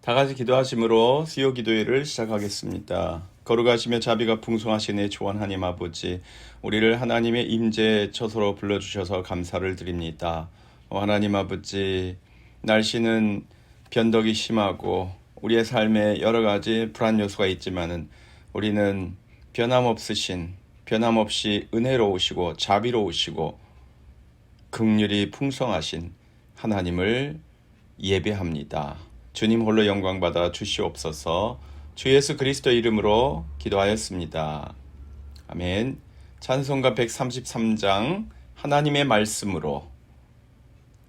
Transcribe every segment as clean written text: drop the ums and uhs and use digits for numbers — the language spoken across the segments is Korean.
다 같이 기도하심으로 수요 기도회를 시작하겠습니다. 거룩하시며 자비가 풍성하신 주원 하나님 아버지, 우리를 하나님의 임재 처소로 불러주셔서 감사를 드립니다. 하나님 아버지, 날씨는 변덕이 심하고 우리의 삶에 여러 가지 불안 요소가 있지만은 우리는 변함없이 은혜로우시고 자비로우시고 긍휼이 풍성하신 하나님을 예배합니다. 주님 홀로 영광받아 주시옵소서. 주 예수 그리스도 이름으로 기도하였습니다. 아멘. 찬송가 133장 하나님의 말씀으로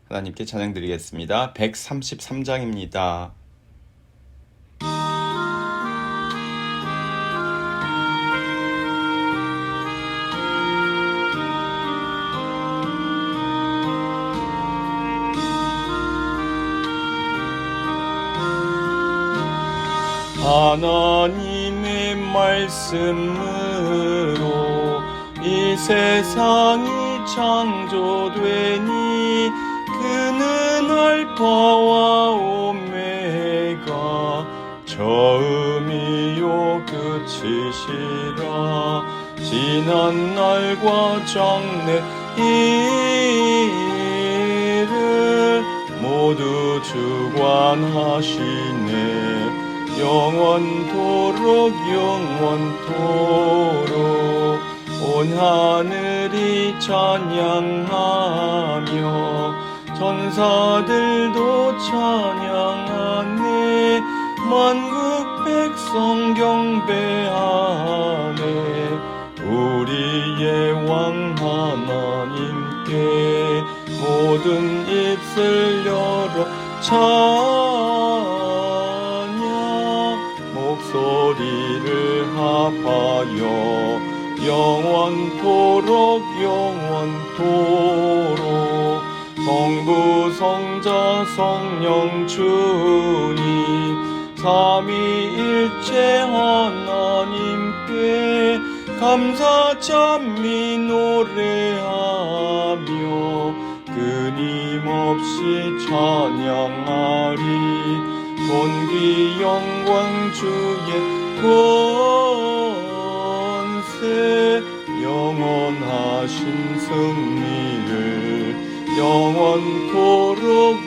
하나님께 찬양 드리겠습니다. 133장입니다. 하나님의 말씀으로 이 세상이 창조되니 그는 알파와 오메가 처음이요 끝이시라. 지난 날과 장래 이를 모두 주관하시네. 영원토록 온 하늘이 찬양하며 천사들도 찬양하네. 만국 백성 경배하네. 우리의 왕 하나님께 모든 입술 열어 목소리를 합하여 영원토록 성부 성자 성령 주님 삼위일체 하나님께 감사 찬미 노래하며 끊임없이 찬양하리. 존귀 영광 주의 권세 영원하신 승리를 영원토록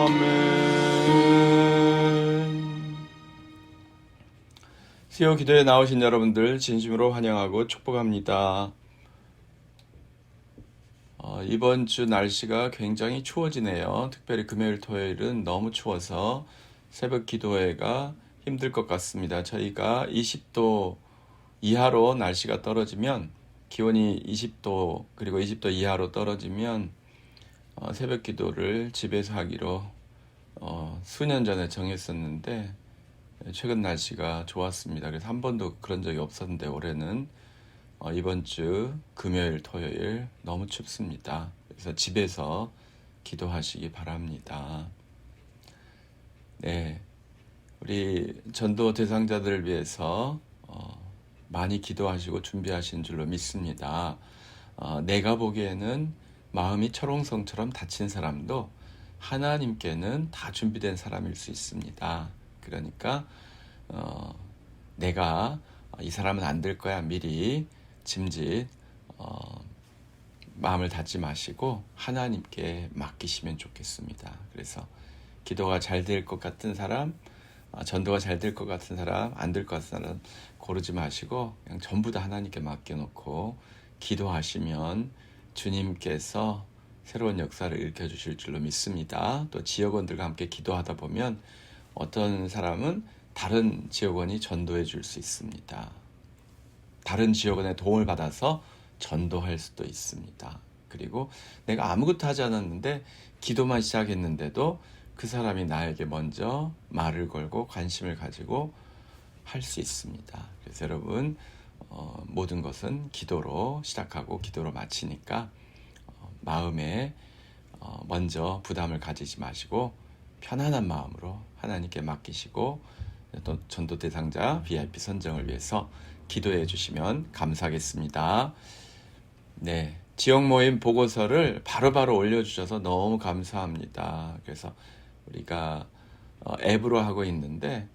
아멘. 수요 기도에 나오신 여러분들 진심으로 환영하고 축복합니다. 이번 주 날씨가 굉장히 추워지네요. 특별히 금요일 토요일은 너무 추워서 새벽 기도회가 힘들 것 같습니다. 저희가 20도 이하로 날씨가 떨어지면, 기온이 20도 그리고 20도 이하로 떨어지면 새벽 기도를 집에서 하기로 수년 전에 정했었는데 최근 날씨가 좋았습니다. 그래서 한 번도 그런 적이 없었는데 올해는 이번 주 금요일 토요일 너무 춥습니다. 그래서 집에서 기도하시기 바랍니다. 네, 우리 전도 대상자들을 위해서 많이 기도하시고 준비하신 줄로 믿습니다. 내가 보기에는 마음이 철옹성처럼 다친 사람도 하나님께는 다 준비된 사람일 수 있습니다. 그러니까 내가 이 사람은 안 될 거야 미리 짐짓 마음을 닫지 마시고 하나님께 맡기시면 좋겠습니다. 그래서 기도가 잘 될 것 같은 사람, 전도가 잘 될 것 같은 사람, 안 될 것 같은 사람 고르지 마시고 그냥 전부 다 하나님께 맡겨놓고 기도하시면 주님께서 새로운 역사를 일으켜주실 줄로 믿습니다. 또 지역원들과 함께 기도하다 보면 어떤 사람은 다른 지역원이 전도해 줄 수 있습니다. 다른 지역원의 도움을 받아서 전도할 수도 있습니다. 그리고 내가 아무것도 하지 않았는데 기도만 시작했는데도 그 사람이 나에게 먼저 말을 걸고 관심을 가지고 할 수 있습니다. 그래서 여러분 모든 것은 기도로 시작하고 기도로 마치니까 마음에 먼저 부담을 가지지 마시고 편안한 마음으로 하나님께 맡기시고 또 전도 대상자 VIP 선정을 위해서 기도해 주시면 감사하겠습니다. 네, 지역 모임 보고서를 바로바로 올려주셔서 너무 감사합니다. 그래서 우리가 앱으로 하고 있는데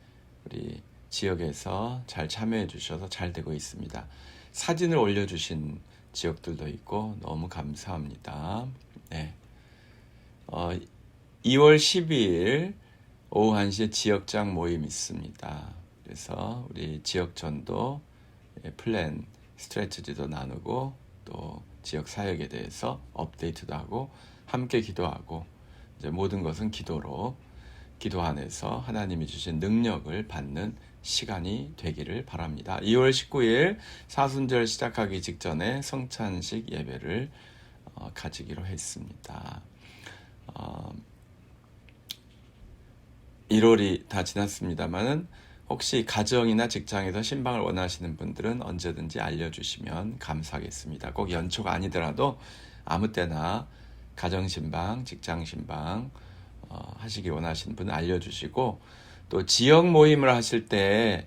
우리 지역에서 잘 참여해 주셔서 잘 되고 있습니다. 사진을 올려주신 지역들도 있고 너무 감사합니다. 네. 2월 12일 오후 1시에 지역장 모임 있습니다. 그래서 우리 지역전도 플랜 스트레티지도 나누고 또 지역 사역에 대해서 업데이트도 하고 함께 기도하고 이제 모든 것은 기도로 기도 안에서 하나님이 주신 능력을 받는 시간이 되기를 바랍니다. 2월 19일 사순절 시작하기 직전에 성찬식 예배를 가지기로 했습니다. 1월이 다 지났습니다만은 혹시 가정이나 직장에서 신방을 원하시는 분들은 언제든지 알려주시면 감사하겠습니다. 꼭 연초가 아니더라도 아무 때나 가정신방, 직장신방 하시기 원하시는 분은 알려주시고 또 지역 모임을 하실 때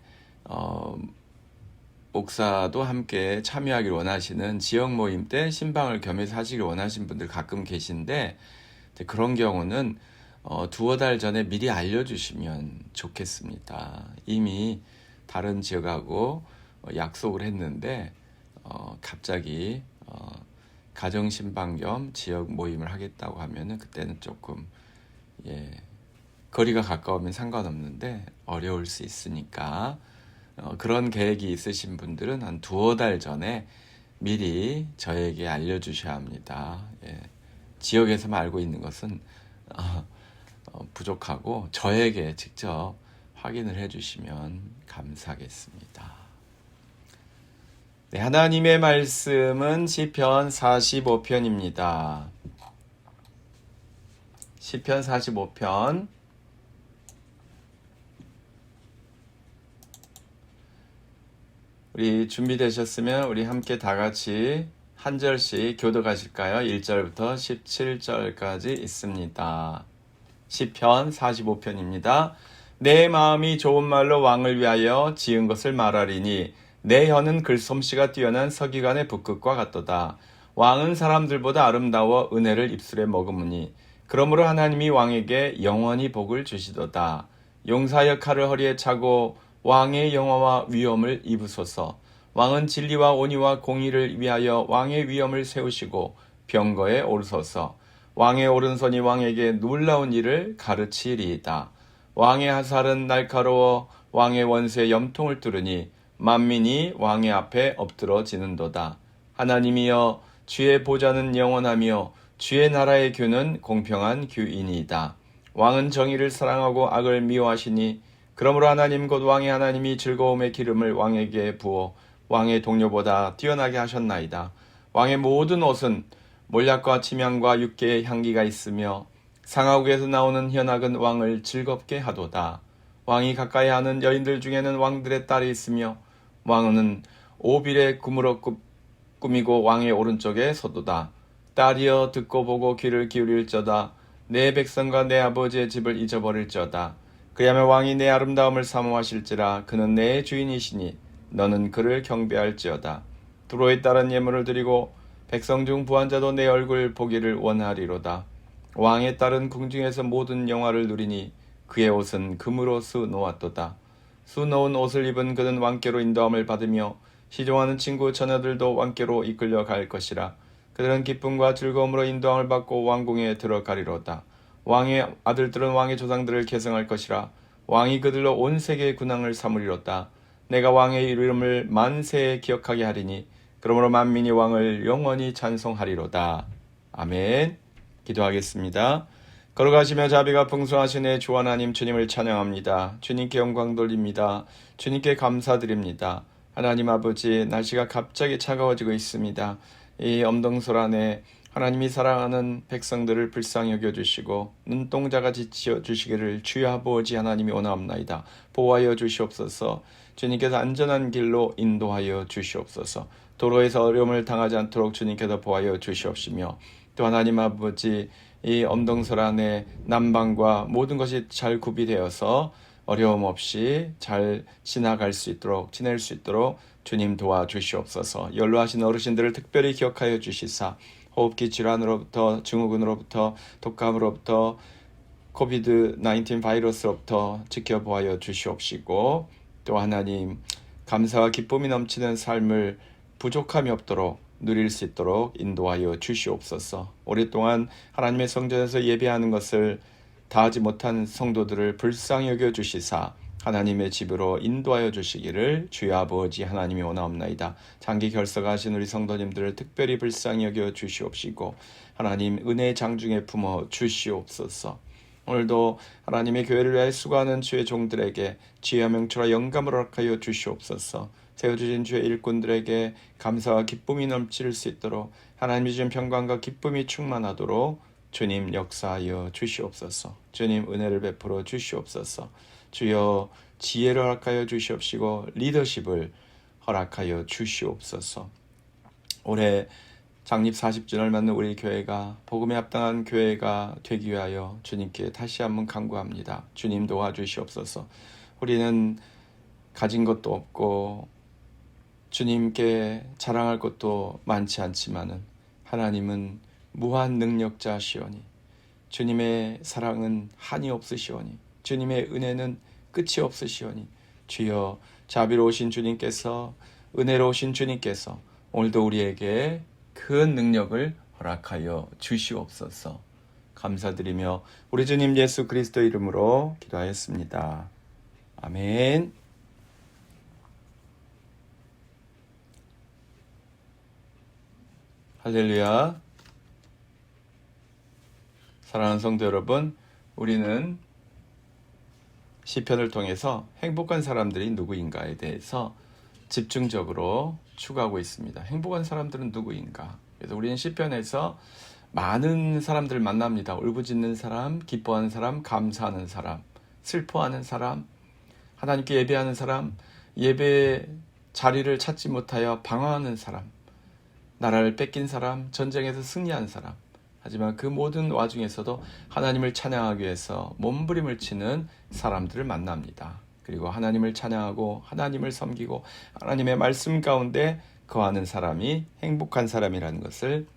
목사도 함께 참여하기를 원하시는 지역 모임 때 신방을 겸해서 하시길 원하시는 분들 가끔 계신데 그런 경우는 두어 달 전에 미리 알려주시면 좋겠습니다. 이미 다른 지역하고 약속을 했는데 갑자기 가정신방 겸 지역 모임을 하겠다고 하면은 그때는 조금 거리가 가까우면 상관없는데 어려울 수 있으니까 그런 계획이 있으신 분들은 한 두어 달 전에 미리 저에게 알려주셔야 합니다. 지역에서만 알고 있는 것은 부족하고 저에게 직접 확인을 해주시면 감사하겠습니다. 네, 하나님의 말씀은 시편 45편입니다. 시편 45편 우리 준비되셨으면 우리 함께 다 같이 한 절씩 교독하실까요? 1절부터 17절까지 있습니다. 시편 45편입니다. 내 마음이 좋은 말로 왕을 위하여 지은 것을 말하리니 내 혀는 글솜씨가 뛰어난 서기관의 붓끝과 같도다. 왕은 사람들보다 아름다워 은혜를 입술에 머금으니 그러므로 하나님이 왕에게 영원히 복을 주시도다. 용사여 칼을 허리에 차고 왕의 영화와 위엄을 입으소서. 왕은 진리와 온유와 공의를 위하여 왕의 위엄을 세우시고 병거에 오르소서. 왕의 오른손이 왕에게 놀라운 일을 가르치리이다. 왕의 하살은 날카로워 왕의 원수의 염통을 뚫으니 만민이 왕의 앞에 엎드러지는도다. 하나님이여 주의 보좌는 영원하며 주의 나라의 규는 공평한 규이니이다. 왕은 정의를 사랑하고 악을 미워하시니 그러므로 하나님 곧 왕의 하나님이 즐거움의 기름을 왕에게 부어 왕의 동료보다 뛰어나게 하셨나이다. 왕의 모든 옷은 몰약과 침향과 육개의 향기가 있으며 상하국에서 나오는 현악은 왕을 즐겁게 하도다. 왕이 가까이 하는 여인들 중에는 왕들의 딸이 있으며 왕은 오빌의 금으로 꾸미고 왕의 오른쪽에 서도다. 딸이여 듣고 보고 귀를 기울일저다. 내 백성과 내 아버지의 집을 잊어버릴저다. 그리하면 왕이 내 아름다움을 사모하실지라. 그는 내 주인이시니 너는 그를 경배할지어다. 두로에 따른 예물을 드리고 백성 중 부한자도 내 얼굴 보기를 원하리로다. 왕의 딸은 궁중에서 모든 영화를 누리니 그의 옷은 금으로 수놓았도다. 수놓은 옷을 입은 그는 왕께로 인도함을 받으며 시종하는 친구 처녀들도 왕께로 이끌려 갈 것이라. 그들은 기쁨과 즐거움으로 인도함을 받고 왕궁에 들어가리로다. 왕의 아들들은 왕의 조상들을 계승할 것이라. 왕이 그들로 온 세계의 군왕을 삼으리로다. 내가 왕의 이름을 만세에 기억하게 하리니 그러므로 만민이 왕을 영원히 찬송하리로다. 아멘. 기도하겠습니다. 걸어가시며 자비가 풍성하시네 주 하나님 주님을 찬양합니다. 주님께 영광 돌립니다. 주님께 감사드립니다. 하나님 아버지, 날씨가 갑자기 차가워지고 있습니다. 이 엄동설 안에 하나님이 사랑하는 백성들을 불쌍히 여겨주시고 눈동자가 지쳐 주시기를 주여 아버지 하나님이 원하옵나이다. 보호하여 주시옵소서. 주님께서 안전한 길로 인도하여 주시옵소서. 도로에서 어려움을 당하지 않도록 주님께서 보호하여 주시옵시며 또 하나님 아버지 이 엄동설 안에 남방과 모든 것이 잘 구비되어서 어려움 없이 잘 지낼 수 있도록 주님 도와주시옵소서. 연로하신 어르신들을 특별히 기억하여 주시사 호흡기 질환으로부터 증후군으로부터 독감으로부터 코비드-19 바이러스로부터 지켜보아여 주시옵시고 또 하나님 감사와 기쁨이 넘치는 삶을 부족함이 없도록 누릴 수 있도록 인도하여 주시옵소서. 오랫동안 하나님의 성전에서 예배하는 것을 다하지 못한 성도들을 불쌍히 여겨 주시사 하나님의 집으로 인도하여 주시기를 주여 아버지 하나님이 원하옵나이다. 장기 결석하신 우리 성도님들을 특별히 불쌍히 여겨 주시옵시고 하나님 은혜의 장중에 품어 주시옵소서. 오늘도 하나님의 교회를 위하여 수고하는 주의 종들에게 지혜와 명철과 영감을 허락하여 주시옵소서. 세워주신 주의 일꾼들에게 감사와 기쁨이 넘칠 수 있도록 하나님이 주신 평강과 기쁨이 충만하도록 주님 역사하여 주시옵소서. 주님 은혜를 베풀어 주시옵소서. 주여 지혜를 허락하여 주시옵시고 리더십을 허락하여 주시옵소서. 올해 창립 40주년을 맞는 우리 교회가 복음에 합당한 교회가 되기 위하여 주님께 다시 한번 간구합니다. 주님 도와주시옵소서. 우리는 가진 것도 없고 주님께 자랑할 것도 많지 않지만은 하나님은 무한 능력자시오니 주님의 사랑은 한이 없으시오니 주님의 은혜는 끝이 없으시오니 주여 자비로우신 주님께서 은혜로우신 주님께서 오늘도 우리에게 큰 능력을 허락하여 주시옵소서. 감사드리며 우리 주님 예수 그리스도 이름으로 기도하였습니다. 아멘. 할렐루야. 사랑하는 성도 여러분, 우리는 시편을 통해서 행복한 사람들이 누구인가에 대해서 집중적으로 추구하고 있습니다. 행복한 사람들은 누구인가? 그래서 우리는 시편에서 많은 사람들을 만납니다. 울부짖는 사람, 기뻐하는 사람, 감사하는 사람, 슬퍼하는 사람, 하나님께 예배하는 사람, 예배 자리를 찾지 못하여 방황하는 사람, 나라를 뺏긴 사람, 전쟁에서 승리한 사람. 하지만 그 모든 와중에서도 하나님을 찬양하기 위해서 몸부림을 치는 사람들을 만납니다. 그리고 하나님을 찬양하고 하나님을 섬기고 하나님의 말씀 가운데 거하는 사람이 행복한 사람이라는 것을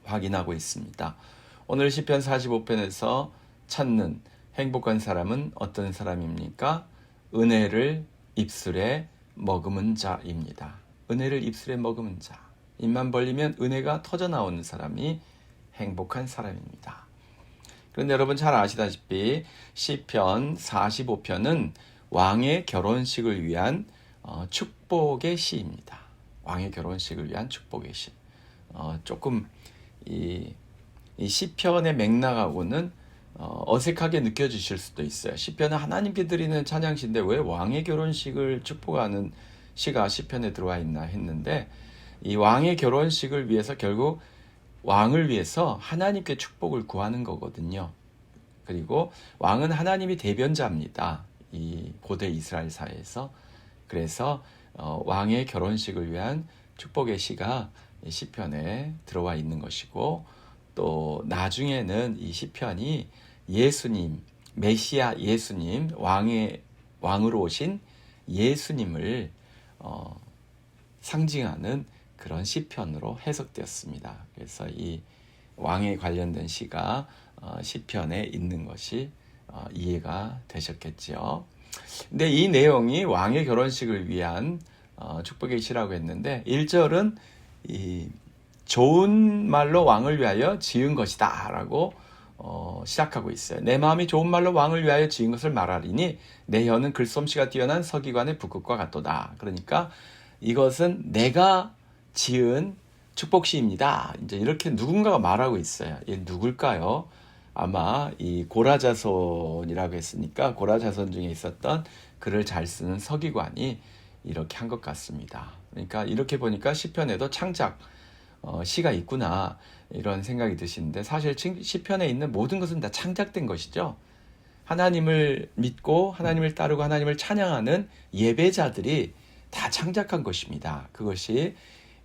확인하고 있습니다. 오늘 시편 45편에서 찾는 행복한 사람은 어떤 사람입니까? 은혜를 입술에 머금은 자입니다. 은혜를 입술에 머금은 자. 입만 벌리면 은혜가 터져나오는 사람이 행복한 사람입니다. 그런데 여러분 잘 아시다시피 시편 45편은 왕의 결혼식을 위한 축복의 시입니다. 왕의 결혼식을 위한 축복의 시. 조금 이 시편의 맥락하고는 어색하게 느껴지실 수도 있어요. 시편은 하나님께 드리는 찬양시인데 왜 왕의 결혼식을 축복하는 시가 시편에 들어와 있나 했는데 이 왕의 결혼식을 위해서 결국 왕을 위해서 하나님께 축복을 구하는 거거든요. 그리고 왕은 하나님이 대변자입니다. 이 고대 이스라엘 사회에서. 그래서 왕의 결혼식을 위한 축복의 시가 시편에 들어와 있는 것이고 또 나중에는 이 시편이 예수님, 메시아 예수님, 왕으로 오신 예수님을 상징하는 그런 시편으로 해석되었습니다. 그래서 이 왕에 관련된 시가 시편에 있는 것이 이해가 되셨겠죠. 근데 이 내용이 왕의 결혼식을 위한 축복의 시라고 했는데 1절은 이 좋은 말로 왕을 위하여 지은 것이다 라고 시작하고 있어요. 내 마음이 좋은 말로 왕을 위하여 지은 것을 말하리니 내 혀는 글솜씨가 뛰어난 서기관의 붓끝과 같도다. 그러니까 이것은 내가 지은 축복시입니다. 이제 이렇게 누군가가 말하고 있어요. 얘 누굴까요? 아마 이 고라자손이라고 했으니까 고라자손 중에 있었던 글을 잘 쓰는 서기관이 이렇게 한 것 같습니다. 그러니까 이렇게 보니까 시편에도 창작 시가 있구나 이런 생각이 드시는데 사실 시편에 있는 모든 것은 다 창작된 것이죠. 하나님을 믿고 하나님을 따르고 하나님을 찬양하는 예배자들이 다 창작한 것입니다. 그것이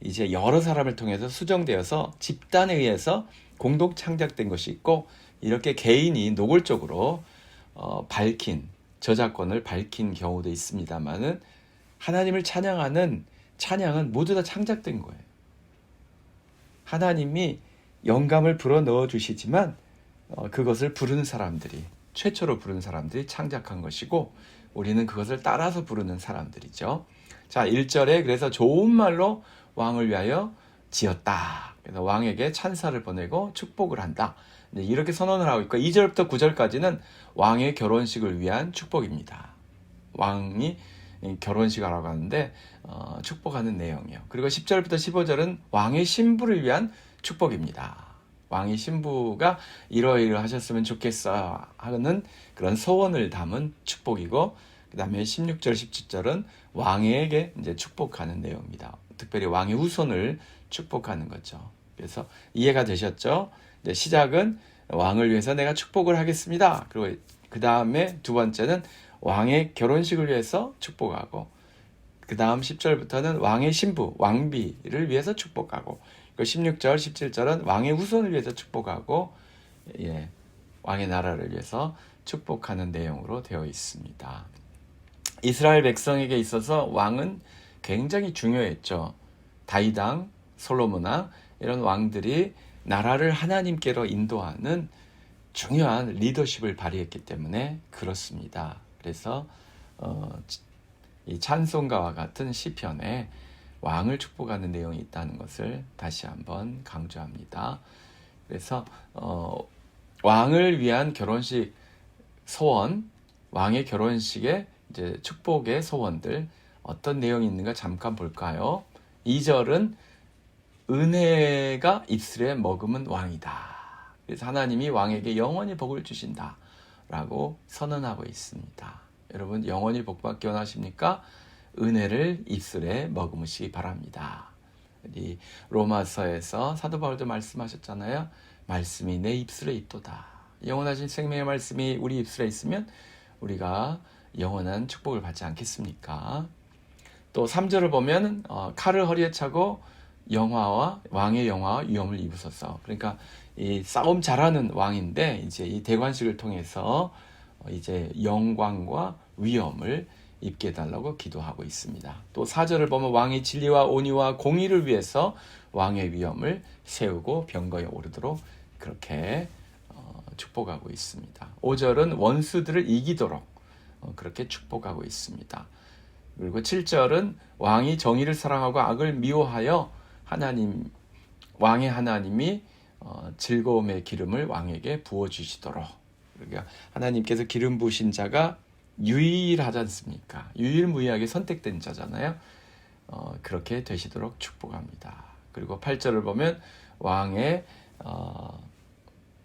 이제 여러 사람을 통해서 수정되어서 집단에 의해서 공동 창작된 것이 있고 이렇게 개인이 노골적으로 저작권을 밝힌 경우도 있습니다만은 하나님을 찬양하는 찬양은 모두 다 창작된 거예요. 하나님이 영감을 불어 넣어 주시지만 그것을 부르는 사람들이, 최초로 부르는 사람들이 창작한 것이고 우리는 그것을 따라서 부르는 사람들이죠. 자, 1절에 그래서 좋은 말로 왕을 위하여 지었다. 그래서 왕에게 찬사를 보내고 축복을 한다. 이렇게 선언을 하고 있고 2절부터 9절까지는 왕의 결혼식을 위한 축복입니다. 왕이 결혼식을 하라고 하는데 축복하는 내용이요. 그리고 10절부터 15절은 왕의 신부를 위한 축복입니다. 왕의 신부가 이러이러하셨으면 좋겠어 하는 그런 소원을 담은 축복이고, 그 다음에 16절, 17절은 왕에게 이제 축복하는 내용입니다. 특별히 왕의 후손을 축복하는 거죠. 그래서 이해가 되셨죠? 네, 시작은 왕을 위해서 내가 축복을 하겠습니다. 그리고 그 다음에 두 번째는 왕의 결혼식을 위해서 축복하고, 그 다음 10절부터는 왕의 신부, 왕비를 위해서 축복하고, 16절, 17절은 왕의 후손을 위해서 축복하고, 왕의 나라를 위해서 축복하는 내용으로 되어 있습니다. 이스라엘 백성에게 있어서 왕은 굉장히 중요했죠. 다윗왕, 솔로몬왕 이런 왕들이 나라를 하나님께로 인도하는 중요한 리더십을 발휘했기 때문에 그렇습니다. 그래서 이 찬송가와 같은 시편에 왕을 축복하는 내용이 있다는 것을 다시 한번 강조합니다. 그래서 왕을 위한 결혼식 소원, 왕의 결혼식에 이제 축복의 소원들 어떤 내용이 있는가 잠깐 볼까요? 2절은 은혜가 입술에 머금은 왕이다. 그래서 하나님이 왕에게 영원히 복을 주신다 라고 선언하고 있습니다. 여러분 영원히 복받기 원하십니까? 은혜를 입술에 머금으시기 바랍니다. 이 로마서에서 사도 바울도 말씀하셨잖아요. 말씀이 내 입술에 있도다. 영원하신 생명의 말씀이 우리 입술에 있으면 우리가 영원한 축복을 받지 않겠습니까? 또 3절을 보면 칼을 허리에 차고 왕의 영화와 위엄을 입으소서. 그러니까 이 싸움 잘하는 왕인데 이제 이 대관식을 통해서 이제 영광과 위엄을 입게 해달라고 기도하고 있습니다. 또 4절을 보면 왕의 진리와 온유와 공의를 위해서 왕의 위엄을 세우고 병거에 오르도록 그렇게 축복하고 있습니다. 5절은 원수들을 이기도록 그렇게 축복하고 있습니다. 그리고 7절은 왕이 정의를 사랑하고 악을 미워하여 왕의 하나님이 즐거움의 기름을 왕에게 부어주시도록. 그러니까 하나님께서 기름 부으신 자가 유일하지 않습니까? 유일무이하게 선택된 자잖아요. 그렇게 되시도록 축복합니다. 그리고 8절을 보면 왕의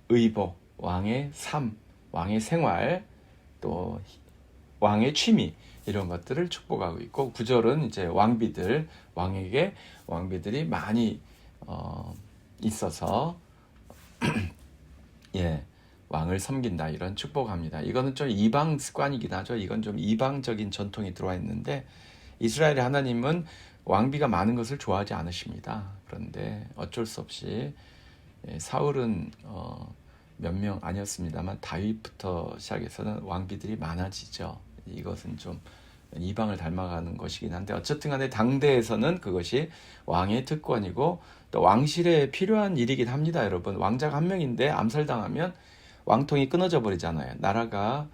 의복, 왕의 삶, 왕의 생활, 또 왕의 취미 이런 것들을 축복하고 있고, 9절은 이제 왕에게 왕비들이 많이 있어서 왕을 섬긴다 이런 축복합니다. 이거는 좀 이방 습관이긴 하죠. 이건 좀 이방적인 전통이 들어와 있는데 이스라엘의 하나님은 왕비가 많은 것을 좋아하지 않으십니다. 그런데 어쩔 수 없이 사울은 몇 명 아니었습니다만 다윗부터 시작해서는 왕비들이 많아지죠. 이것은 좀 이방을 닮아가는 것이긴 한데 어쨌든 간에 당대에서는 그것이 왕의 특권이고 또 왕실에 필요한 일이긴 합니다. 여러분, 왕자가 한 명인데 암살당하면 왕통이 끊어져 버리잖아요. 나라가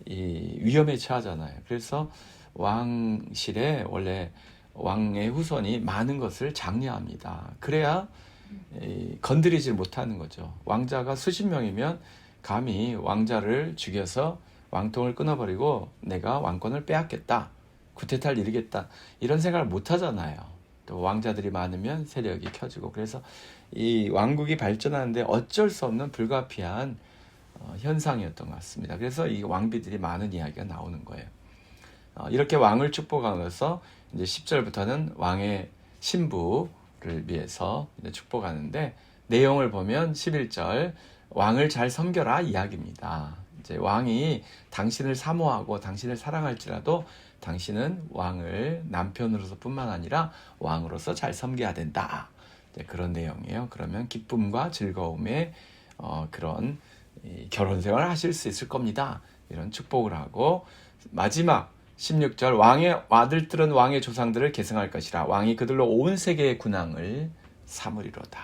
위험에 처하잖아요. 그래서 왕실에 원래 왕의 후손이 많은 것을 장려합니다. 그래야 건드리지 못하는 거죠. 왕자가 수십 명이면 감히 왕자를 죽여서 왕통을 끊어버리고 내가 왕권을 빼앗겠다, 쿠데타를 이루겠다 이런 생각을 못 하잖아요. 또 왕자들이 많으면 세력이 켜지고, 그래서 이 왕국이 발전하는데 어쩔 수 없는 불가피한 현상이었던 것 같습니다. 그래서 이 왕비들이 많은 이야기가 나오는 거예요. 이렇게 왕을 축복하면서 이제 10절부터는 왕의 신부를 위해서 이제 축복하는데, 내용을 보면 11절 왕을 잘 섬겨라 이야기입니다. 이제 왕이 당신을 사모하고 당신을 사랑할지라도 당신은 왕을 남편으로서뿐만 아니라 왕으로서 잘 섬겨야 된다. 이제 그런 내용이에요. 그러면 기쁨과 즐거움의 그런 결혼 생활을 하실 수 있을 겁니다. 이런 축복을 하고, 마지막 16절 왕의 아들들은 왕의 조상들을 계승할 것이라 왕이 그들로 온 세계의 군왕을 삼으리로다.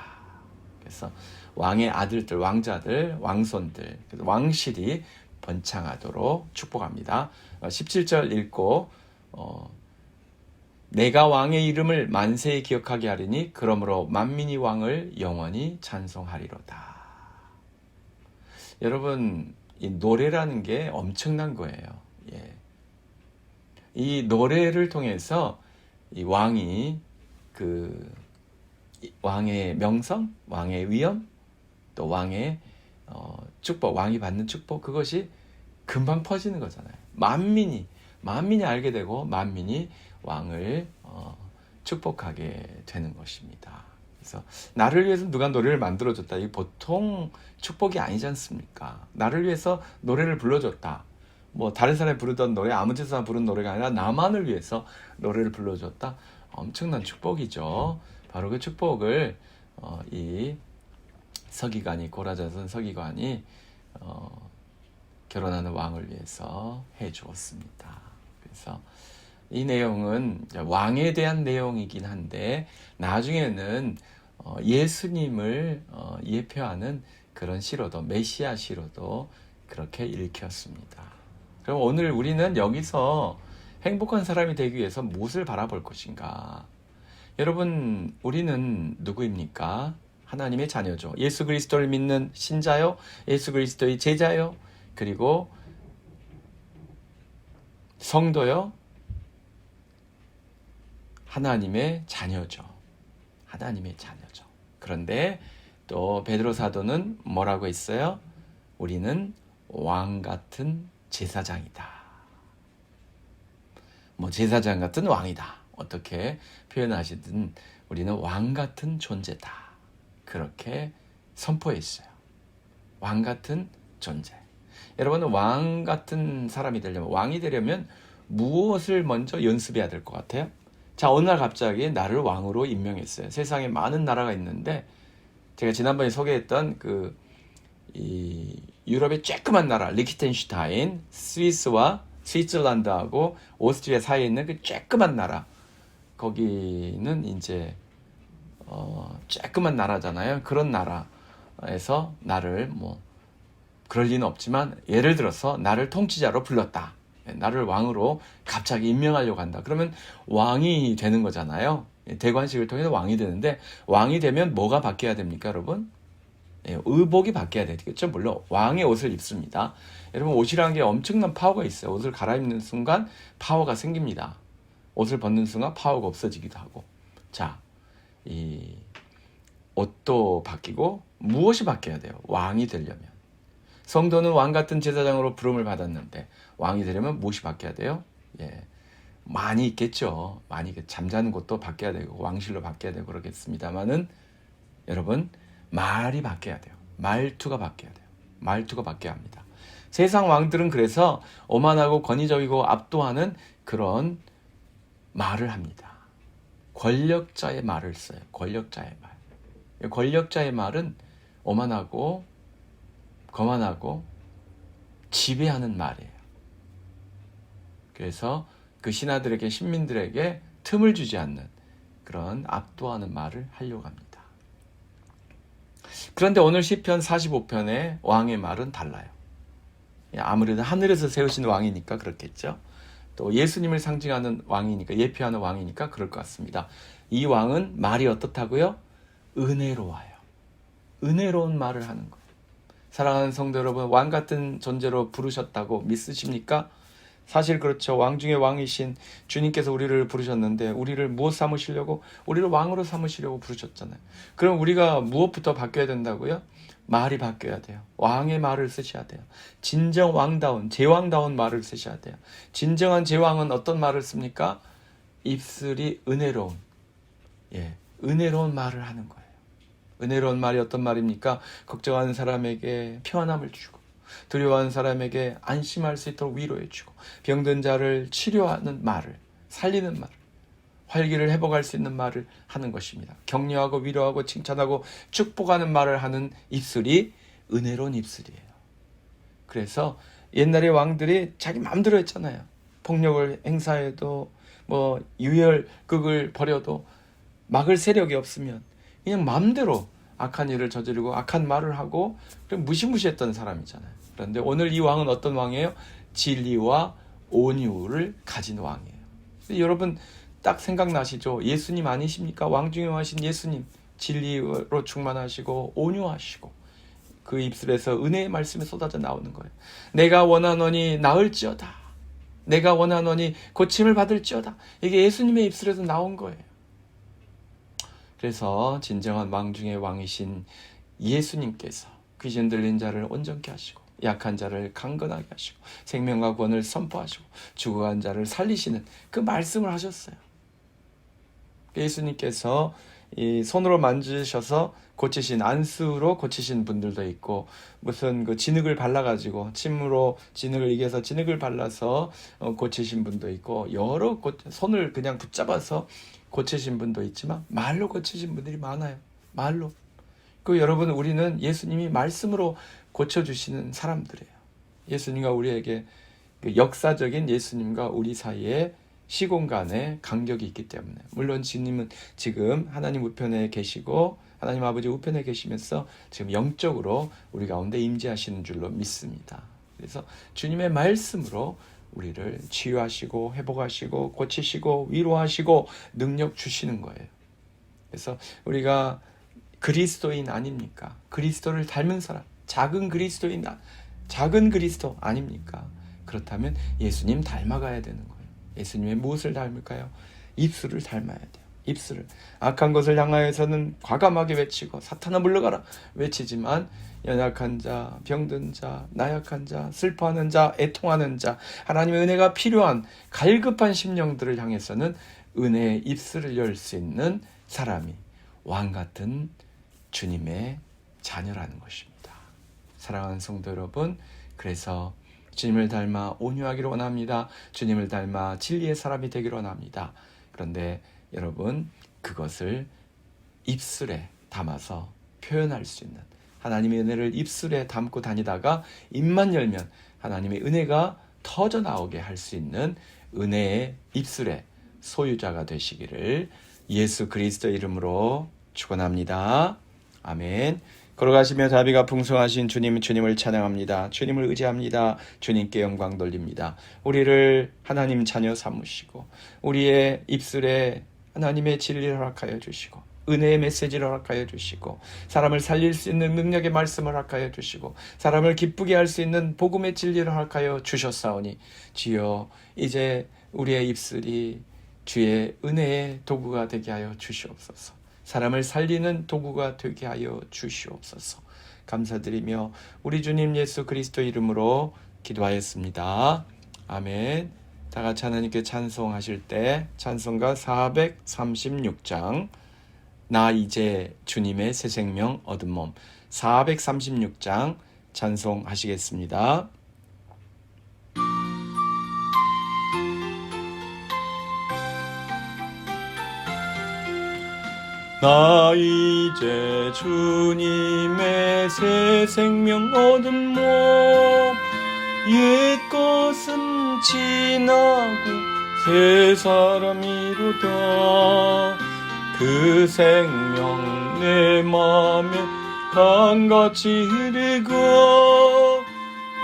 그래서 왕의 아들들, 왕자들, 왕손들, 왕실이 번창하도록 축복합니다. 17절 읽고 내가 왕의 이름을 만세에 기억하게 하리니 그러므로 만민이 왕을 영원히 찬송하리로다. 여러분, 이 노래라는 게 엄청난 거예요. 예. 이 노래를 통해서 이 왕이 왕의 명성, 왕의 위엄, 또 왕의 축복, 왕이 받는 축복, 그것이 금방 퍼지는 거잖아요. 만민이 알게 되고 만민이 왕을 축복하게 되는 것입니다. 그래서 나를 위해서 누가 노래를 만들어줬다. 이게 보통 축복이 아니지 않습니까? 나를 위해서 노래를 불러줬다. 뭐 다른 사람이 부르던 노래, 아무 데서나 부른 노래가 아니라 나만을 위해서 노래를 불러줬다. 엄청난 축복이죠. 바로 그 축복을 이 서기관이, 고라자손 서기관이 결혼하는 왕을 위해서 해 주었습니다. 그래서 이 내용은 왕에 대한 내용이긴 한데 나중에는 예수님을 예표하는 그런 시로도, 메시아 시로도 그렇게 읽혔습니다. 그럼 오늘 우리는 여기서 행복한 사람이 되기 위해서 무엇을 바라볼 것인가? 여러분, 우리는 누구입니까? 하나님의 자녀죠. 예수 그리스도를 믿는 신자요, 예수 그리스도의 제자요, 그리고 성도요, 하나님의 자녀죠. 하나님의 자녀죠. 그런데 또 베드로 사도는 뭐라고 했어요? 우리는 왕 같은 제사장이다. 뭐 제사장 같은 왕이다. 어떻게 표현하시든 우리는 왕 같은 존재다. 그렇게 선포했어요. 왕 같은 존재. 여러분은 왕 같은 사람이 되려면, 왕이 되려면 무엇을 먼저 연습해야 될 것 같아요? 자, 어느 날 갑자기 나를 왕으로 임명했어요. 세상에 많은 나라가 있는데 제가 지난번에 소개했던 이 유럽의 쬐끄만 나라 리히텐슈타인, 스위스와 스위tzerland하고 오스트리아 사이에 있는 그 쬐끄만 나라, 거기는 이제 쬐끄만 나라잖아요. 그런 나라에서 나를 그럴 리는 없지만 예를 들어서 나를 통치자로 불렀다. 나를 왕으로 갑자기 임명하려고 한다. 그러면 왕이 되는 거잖아요. 대관식을 통해서 왕이 되는데 왕이 되면 뭐가 바뀌어야 됩니까, 여러분? 의복이 바뀌어야 되겠죠. 물론 왕의 옷을 입습니다. 여러분, 옷이라는 게 엄청난 파워가 있어요. 옷을 갈아입는 순간 파워가 생깁니다. 옷을 벗는 순간 파워가 없어지기도 하고. 자, 이 옷도 바뀌고 무엇이 바뀌어야 돼요? 왕이 되려면. 성도는 왕 같은 제사장으로 부름을 받았는데 왕이 되려면 무엇이 바뀌어야 돼요? 많이 있겠죠. 많이 잠자는 곳도 바뀌어야 되고 왕실로 바뀌어야 되고 그러겠습니다만은 여러분, 말이 바뀌어야 돼요. 말투가 바뀌어야 돼요. 말투가 바뀌어야 합니다. 세상 왕들은 그래서 오만하고 권위적이고 압도하는 그런 말을 합니다. 권력자의 말을 써요. 권력자의 말. 권력자의 말은 오만하고 거만하고 지배하는 말이에요. 그래서 그 신하들에게, 신민들에게 틈을 주지 않는 그런 압도하는 말을 하려고 합니다. 그런데 오늘 시편 45편의 왕의 말은 달라요. 아무래도 하늘에서 세우신 왕이니까 그렇겠죠. 또 예수님을 상징하는 왕이니까, 예표하는 왕이니까 그럴 것 같습니다. 이 왕은 말이 어떻다고요? 은혜로워요. 은혜로운 말을 하는 거예요. 사랑하는 성도 여러분, 왕 같은 존재로 부르셨다고 믿으십니까? 사실 그렇죠. 왕 중에 왕이신 주님께서 우리를 부르셨는데 우리를 무엇 삼으시려고? 우리를 왕으로 삼으시려고 부르셨잖아요. 그럼 우리가 무엇부터 바뀌어야 된다고요? 말이 바뀌어야 돼요. 왕의 말을 쓰셔야 돼요. 진정 왕다운, 제왕다운 말을 쓰셔야 돼요. 진정한 제왕은 어떤 말을 씁니까? 입술이 은혜로운, 은혜로운 말을 하는 거예요. 은혜로운 말이 어떤 말입니까? 걱정하는 사람에게 평안함을 주고, 두려워하는 사람에게 안심할 수 있도록 위로해 주고, 병든 자를 치료하는 말을, 살리는 말을, 활기를 회복할 수 있는 말을 하는 것입니다. 격려하고 위로하고 칭찬하고 축복하는 말을 하는 입술이 은혜로운 입술이에요. 그래서 옛날에 왕들이 자기 마음대로 했잖아요. 폭력을 행사해도 뭐 유혈극을 벌여도 막을 세력이 없으면 그냥 마음대로 악한 일을 저지르고 악한 말을 하고 그냥 무시무시했던 사람이잖아요. 그런데 오늘 이 왕은 어떤 왕이에요? 진리와 온유를 가진 왕이에요. 여러분 딱 생각나시죠? 예수님 아니십니까? 왕 중에 왕이신 예수님, 진리로 충만하시고 온유하시고 그 입술에서 은혜의 말씀이 쏟아져 나오는 거예요. 내가 원하노니 나을지어다, 내가 원하노니 고침을 받을지어다. 이게 예수님의 입술에서 나온 거예요. 그래서 진정한 왕 중의 왕이신 예수님께서 귀신 들린 자를 온전케 하시고 약한 자를 강건하게 하시고 생명과 구원을 선포하시고 죽어간 자를 살리시는 그 말씀을 하셨어요. 예수님께서 이 손으로 만지셔서 고치신, 안수로 고치신 분들도 있고, 무슨 그 진흙을 발라가지고 침으로 진흙을 이겨서 진흙을 발라서 고치신 분도 있고, 여러 손을 그냥 붙잡아서 고치신 분도 있지만 말로 고치신 분들이 많아요. 말로. 그 여러분, 우리는 예수님이 말씀으로 고쳐주시는 사람들이에요. 예수님과 우리에게 그 역사적인 예수님과 우리 사이에 시공간에 간격이 있기 때문에, 물론 주님은 지금 하나님 우편에 계시고 하나님 아버지 우편에 계시면서 지금 영적으로 우리 가운데 임재하시는 줄로 믿습니다. 그래서 주님의 말씀으로 우리를 치유하시고 회복하시고 고치시고 위로하시고 능력 주시는 거예요. 그래서 우리가 그리스도인 아닙니까? 그리스도를 닮은 사람, 작은 그리스도인, 작은 그리스도 아닙니까? 그렇다면 예수님 닮아가야 되는 거예요. 예수님의 무엇을 닮을까요? 입술을 닮아야 돼요. 입술을. 악한 것을 향하여서는 과감하게 외치고 사탄아 물러가라 외치지만, 연약한 자, 병든 자, 나약한 자, 슬퍼하는 자, 애통하는 자, 하나님의 은혜가 필요한 갈급한 심령들을 향해서는 은혜의 입술을 열 수 있는 사람이 왕 같은 주님의 자녀라는 것입니다. 사랑하는 성도 여러분, 그래서 주님을 닮아 온유하기를 원합니다. 주님을 닮아 진리의 사람이 되기를 원합니다. 그런데 여러분, 그것을 입술에 담아서 표현할 수 있는, 하나님의 은혜를 입술에 담고 다니다가 입만 열면 하나님의 은혜가 터져 나오게 할 수 있는 은혜의 입술의 소유자가 되시기를 예수 그리스도 이름으로 축원합니다. 아멘. 걸어가시며 자비가 풍성하신 주님을 찬양합니다. 주님을 의지합니다. 주님께 영광 돌립니다. 우리를 하나님 자녀 삼으시고 우리의 입술에 하나님의 진리를 허락하여 주시고 은혜의 메시지를 허락하여 주시고 사람을 살릴 수 있는 능력의 말씀을 허락하여 주시고 사람을 기쁘게 할 수 있는 복음의 진리를 허락하여 주셨사오니, 주여 이제 우리의 입술이 주의 은혜의 도구가 되게 하여 주시옵소서. 사람을 살리는 도구가 되게 하여 주시옵소서. 감사드리며 우리 주님 예수 그리스도 이름으로 기도하였습니다. 아멘. 다 같이 하나님께 찬송하실 때 찬송가 436장 나 이제 주님의 새 생명 얻은 몸, 436장 찬송하시겠습니다. 나 이제 주님의 새 생명 얻은 몸, 옛 것은 지나고 새 사람이로다. 그 생명 내 맘에 강같이 흐르고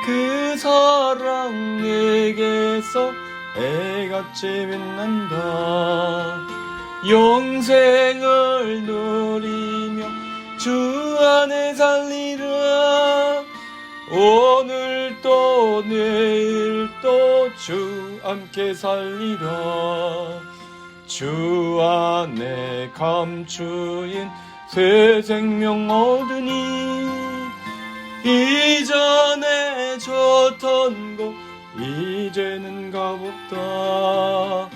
그 사랑 내게서 해같이 빛난다. 영생을 누리며 주 안에 살리라. 오늘도 내일도 주 함께 살리라. 주 안에 감추인 새 생명 얻으니 이전에 좋던 곳 이제는 값없다.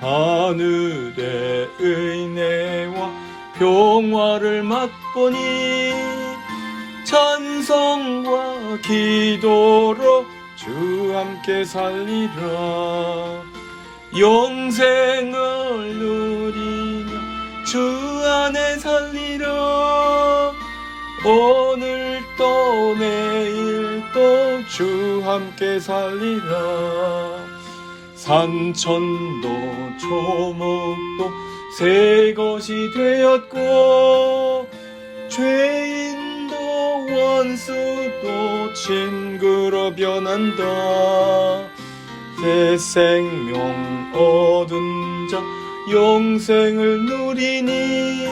하늘의 은혜와 평화를 맛보니 찬송과 기도로 주 함께 살리라. 영생을 누리며 주 안에 살리라. 오늘도 내일도 주 함께 살리라. 산천도 초목도 새 것이 되었고 죄인도 원수도 친구로 변한다. 새 생명 얻은 자 영생을 누리니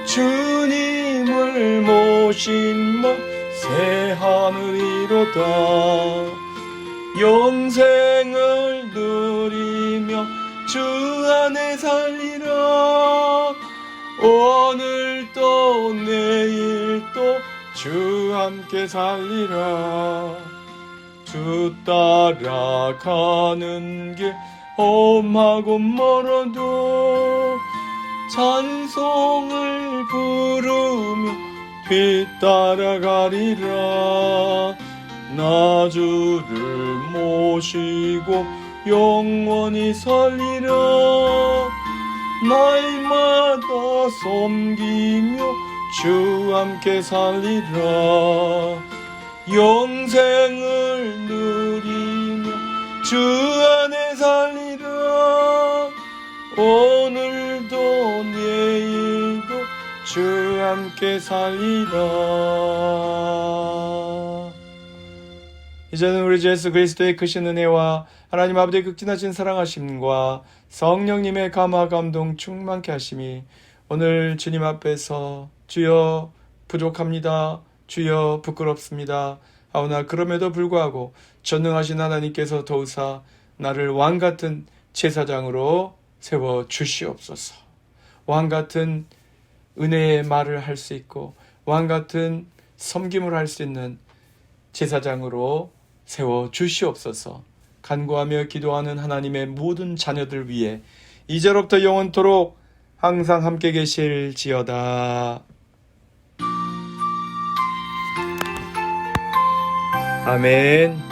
주님을 모신 새 하늘이로다. 영생을 누리며 주 안에 살리라. 오늘도 내일도 주 함께 살리라. 주 따라가는 길 험하고 멀어도 찬송을 부르며 뒤따라가리라. 나 주를 모시고 영원히 살리라. 날마다 섬기며 주 함께 살리라. 영생을 누리며 주 안에 살리라. 오늘도 내일도 주 함께 살리라. 이제는 우리 주 예수 그리스도의 크신 은혜와 하나님 아버지의 극진하신 사랑하심과 성령님의 감화 감동 충만케 하심이 오늘 주님 앞에서 주여 부족합니다, 주여 부끄럽습니다 하오나 그럼에도 불구하고 전능하신 하나님께서 도우사 나를 왕같은 제사장으로 세워 주시옵소서. 왕같은 은혜의 말을 할 수 있고 왕같은 섬김을 할 수 있는 제사장으로 세워 주시옵소서. 간구하며 기도하는 하나님의 모든 자녀들 위해 이제로부터 영원토록 항상 함께 계실지어다. 아멘.